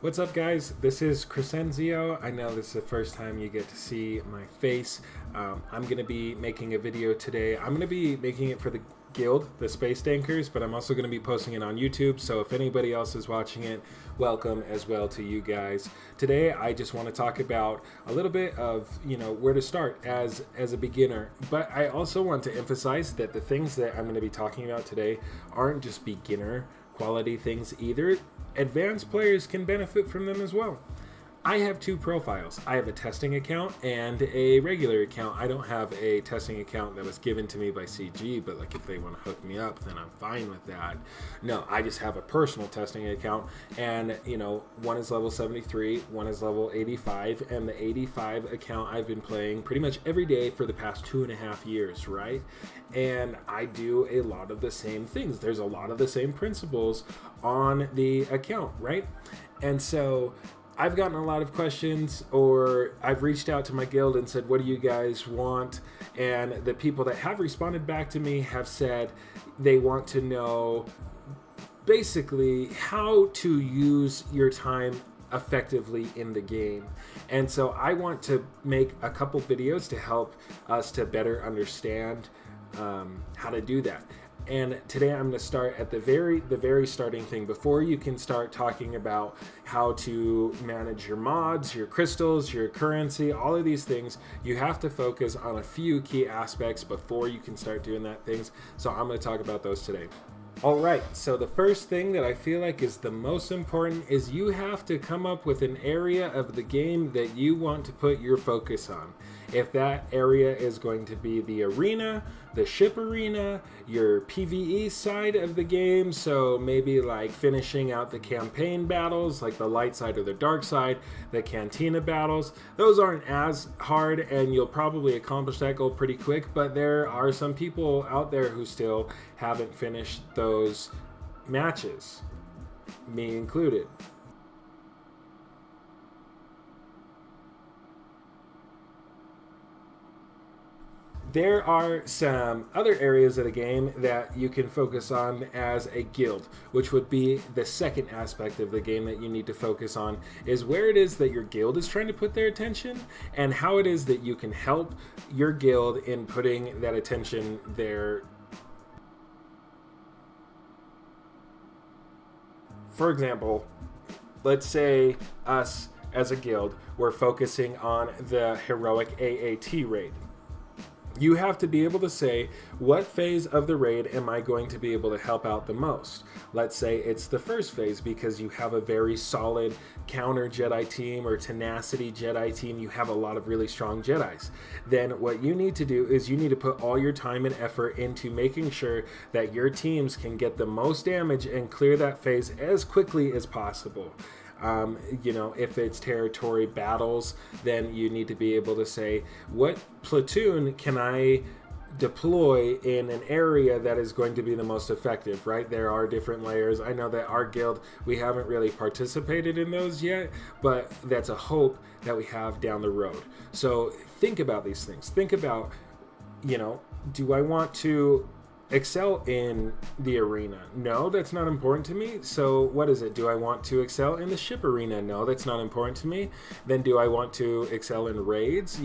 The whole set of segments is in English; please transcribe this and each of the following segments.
What's up, guys? This is Crescenzio. I know this is the first time you get to see my face. I'm going to be making a video today. I'm going to be making it for the Guild, the Space Dankers, but I'm also going to be posting it on YouTube. So if anybody else is watching it, welcome as well to you guys. Today, I just want to talk about a little bit of, where to start as a beginner. But I also want to emphasize that the things that I'm going to be talking about today aren't just beginner quality things either. Advanced players can benefit from them as well. I have two profiles. I have a testing account and a regular account. I don't have a testing account that was given to me by CG, but like if they want to hook me up, then I'm fine with that. No, I just have a personal testing account, and one is level 73, one is level 85, and the 85 account I've been playing pretty much every day for the past 2.5 years, right? And I do a lot of the same things. There's a lot of the same principles on the account, right? And so I've gotten a lot of questions, or I've reached out to my guild and said, what do you guys want? And the people that have responded back to me have said they want to know basically how to use your time effectively in the game. And so I want to make a couple videos to help us to better understand how to do that. And today I'm going to start at the very starting thing. Before you can start talking about how to manage your mods, your crystals, your currency, all of these things, you have to focus on a few key aspects before you can start doing that things. So I'm going to talk about those today. All right, so the first thing that I feel like is the most important is you have to come up with an area of the game that you want to put your focus on. If that area is going to be the arena, the ship arena, your PvE side of the game, so maybe like finishing out the campaign battles, like the light side or the dark side, the cantina battles, those aren't as hard and you'll probably accomplish that goal pretty quick, but there are some people out there who still haven't finished those matches, me included. There are some other areas of the game that you can focus on as a guild, which would be the second aspect of the game that you need to focus on, is where it is that your guild is trying to put their attention and how it is that you can help your guild in putting that attention there. For example, let's say us as a guild, we're focusing on the heroic AAT raid. You have to be able to say, what phase of the raid am I going to be able to help out the most? Let's say it's the first phase because you have a very solid counter Jedi team or tenacity Jedi team. You have a lot of really strong Jedis. Then what you need to do is you need to put all your time and effort into making sure that your teams can get the most damage and clear that phase as quickly as possible. If it's territory battles, then you need to be able to say, what platoon can I deploy in an area that is going to be the most effective, right? There are different layers. I know that our guild, we haven't really participated in those yet, but that's a hope that we have down the road. So think about these things. Think about, do I want to excel in the arena? No, that's not important to me. So what is it? Do I want to excel in the ship arena? No, that's not important to me. Then do I want to excel in raids?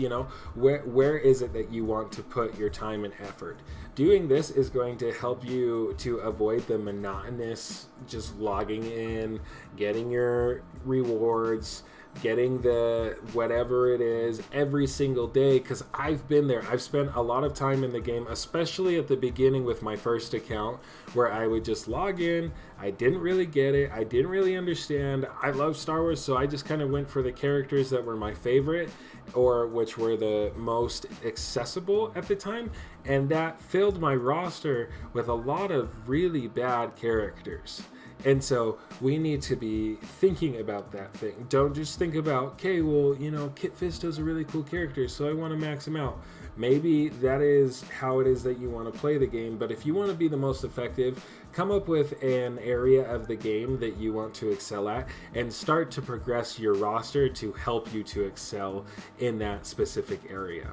Where is it that you want to put your time and effort? Doing this is going to help you to avoid the monotonous just logging in, getting your rewards, getting the whatever it is every single day, because I've been there. I've spent a lot of time in the game, especially at the beginning with my first account, where I would just log in. I didn't really get it. I didn't really understand. I love Star Wars, so I just kind of went for the characters that were my favorite or which were the most accessible at the time, and that filled my roster with a lot of really bad characters. And so we need to be thinking about that thing. Don't just think about, okay, well, Kit Fisto's a really cool character, so I want to max him out. Maybe that is how it is that you want to play the game, but if you want to be the most effective, come up with an area of the game that you want to excel at and start to progress your roster to help you to excel in that specific area.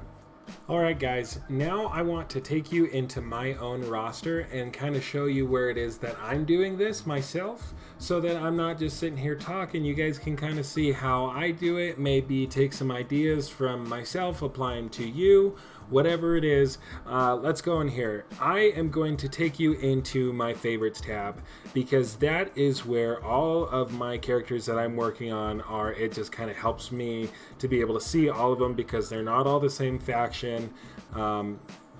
Alright guys, now I want to take you into my own roster and kind of show you where it is that I'm doing this myself, so that I'm not just sitting here talking. You guys can kind of see how I do it, maybe take some ideas from myself, apply them to you, whatever it is. Let's go in here. I am going to take you into my favorites tab, because that is where all of my characters that I'm working on are. It just kind of helps me to be able to see all of them, because they're not all the same faction.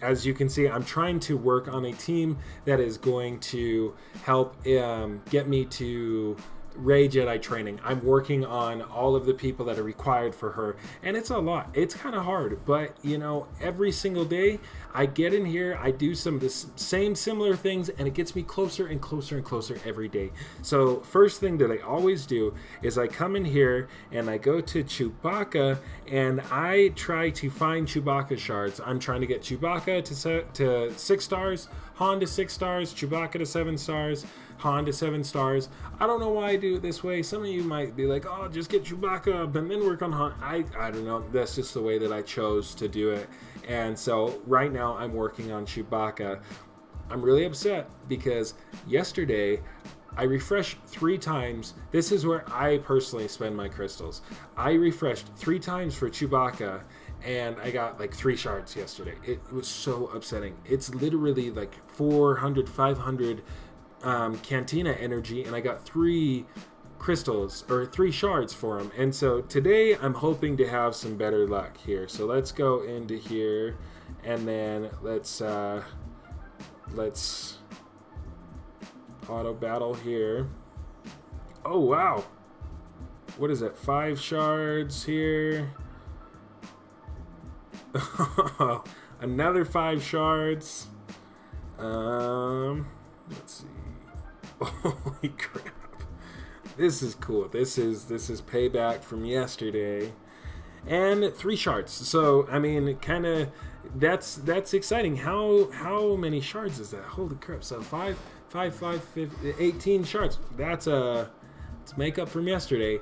As you can see, I'm trying to work on a team that is going to help get me to Rey Jedi training. I'm working on all of the people that are required for her, and it's a lot. It's kind of hard, but you know, every single day I get in here, I do some of the same similar things, and it gets me closer and closer and closer every day. So first thing that I always do is I come in here and I go to Chewbacca, and I try to find Chewbacca shards. I'm trying to get Chewbacca to 6 stars, Han to 6 stars, Chewbacca to 7 stars, Han to 7 stars. I don't know why I do it this way. Some of you might be like, oh, just get Chewbacca up and then work on Han. I don't know. That's just the way that I chose to do it. And so right now I'm working on Chewbacca. I'm really upset because yesterday I refreshed 3 times. This is where I personally spend my crystals. I refreshed 3 times for Chewbacca, and I got like 3 shards yesterday. It was so upsetting. It's literally like 400, 500 Cantina energy, and I got 3 crystals or 3 shards for them. And so today I'm hoping to have some better luck here. So let's go into here, and then let's auto battle here. Oh wow, what is it, 5 shards here? Another 5 shards. Let's see. Holy crap. This is cool. This is payback from yesterday. And 3 shards. So I mean, kind of that's exciting. How many shards is that? Holy crap. So 5, 18 shards. That's make up from yesterday.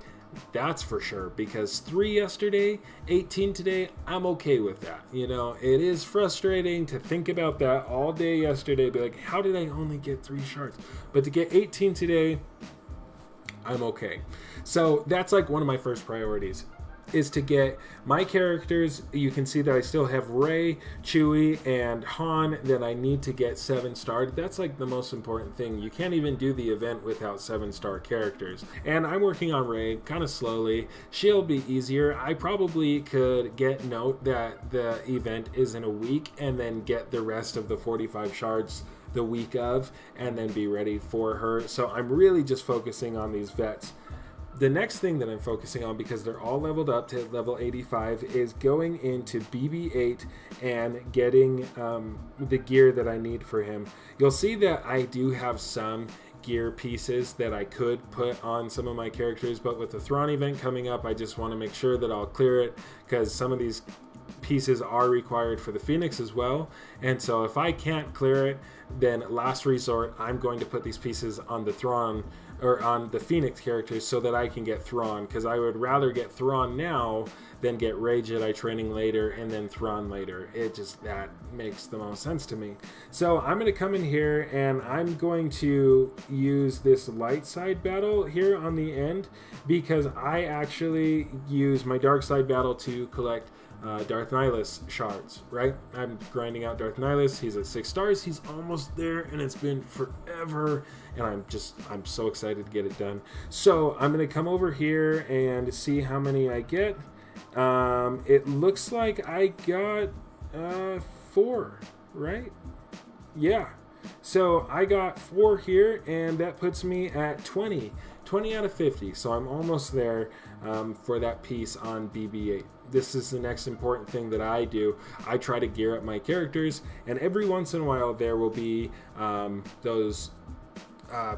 That's for sure, because 3 yesterday, 18 today, I'm okay with that. You know, it is frustrating to think about that all day yesterday, be like, how did I only get 3 shards? But to get 18 today, I'm okay. So that's like one of my first priorities, is to get my characters. You can see that I still have Rey, Chewie, and Han that I need to get 7 starred. That's like the most important thing. You can't even do the event without 7-star characters. And I'm working on Rey kind of slowly. She'll be easier. I probably could get note that the event is in a week, and then get the rest of the 45 shards the week of, and then be ready for her. So I'm really just focusing on these vets. The next thing that I'm focusing on, because they're all leveled up to level 85, is going into BB-8 and getting the gear that I need for him. You'll see that I do have some gear pieces that I could put on some of my characters, but with the Thrawn event coming up, I just want to make sure that I'll clear it, because some of these pieces are required for the Phoenix as well. And so if I can't clear it, then last resort, I'm going to put these pieces on the Thrawn, or on the Phoenix characters, so that I can get Thrawn, because I would rather get Thrawn now than get Rey Jedi training later and then Thrawn later. It just, that makes the most sense to me. So I'm going to come in here, and I'm going to use this light side battle here on the end, because I actually use my dark side battle to collect Darth Nihilus shards, right? I'm grinding out Darth Nihilus. He's at 6 stars. He's almost there, and it's been forever, and I'm so excited to get it done. So I'm going to come over here and see how many I get. It looks like I got 4, right? Yeah. So I got 4 here, and that puts me at 20 out of 50. So I'm almost there for that piece on BB-8. This is the next important thing that I do. I try to gear up my characters, and every once in a while there will be those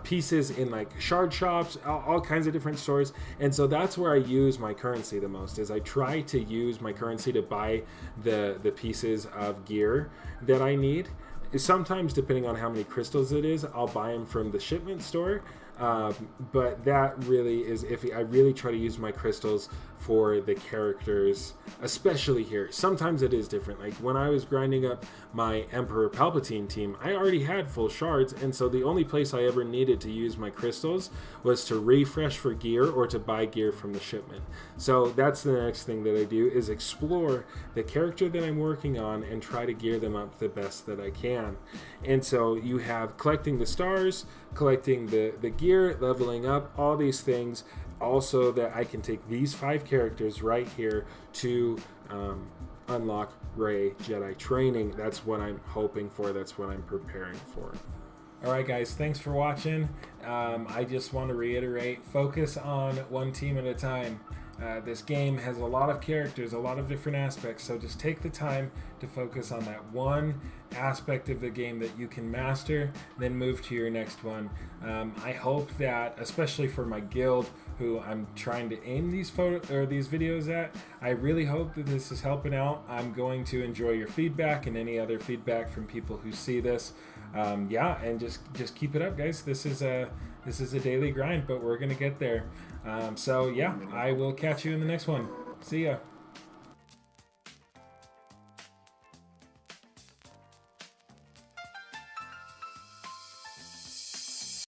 pieces in like shard shops, all kinds of different stores. And so that's where I use my currency the most, is I try to use my currency to buy the pieces of gear that I need. Sometimes, depending on how many crystals it is, I'll buy them from the shipment store. But that really is iffy. I really try to use my crystals for the characters, especially here. Sometimes it is different. Like when I was grinding up my Emperor Palpatine team, I already had full shards, and so the only place I ever needed to use my crystals was to refresh for gear or to buy gear from the shipment. So that's the next thing that I do, is explore the character that I'm working on and try to gear them up the best that I can. And so you have collecting the stars, collecting the gear, leveling up, all these things. Also that I can take these 5 characters right here to unlock Rey Jedi training. That's what I'm hoping for. That's what I'm preparing for. Alright guys, thanks for watching. I just want to reiterate, focus on one team at a time. This game has a lot of characters, a lot of different aspects, so just take the time to focus on that one aspect of the game that you can master, then move to your next one. I hope that, especially for my guild, who I'm trying to aim these videos at, I really hope that this is helping out. I'm going to enjoy your feedback and any other feedback from people who see this. Yeah, and just keep it up, guys. This is a daily grind, but we're gonna get there. So yeah, I will catch you in the next one. See ya.